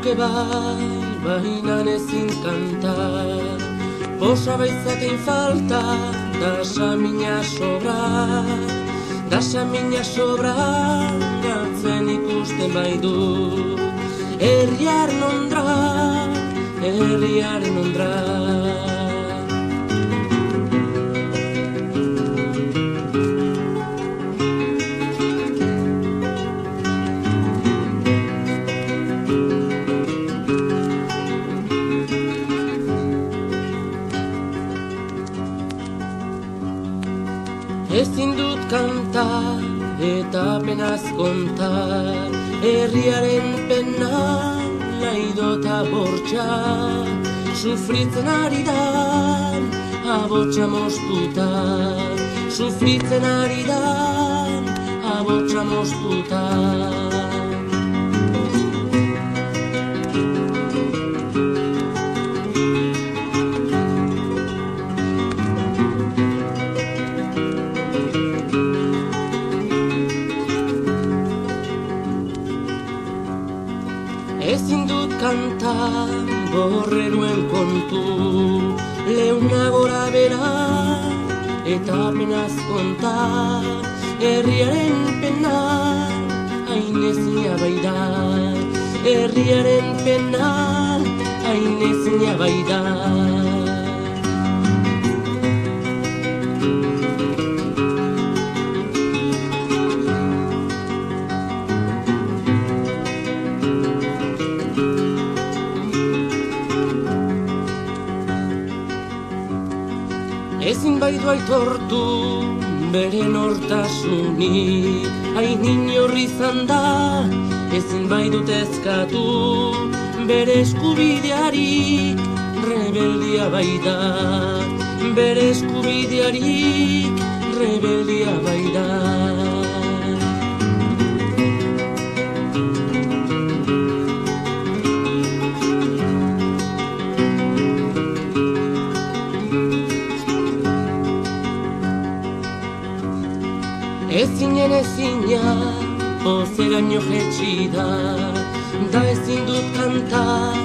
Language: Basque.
nuke baina ezin kantar. Bosa baizatein falta, da samina sobra, galtzen ikusten bai du. Herriaren ondra. Ezin dut kantar eta penaz kontar, herriaren pena, laidota bortxa, sufritzen ari da, abotsa moztuta, sufritzen ari da, abotsa moztuta. Ezin dut kantar borreruen kontu, leuna gora bera eta penaz kontar, herriaren pena hain ezina baida, herriaren pena hain ezina baida. Ezin baitu aitortu bere nortasunik, hain inor izan da, ezin baitut eskatu bere eskubidearik, rebeldia baida, bere eskubidearik, rebeldia baida. Ezinen ezina, pozeraino jetxi da ezin dut kantar,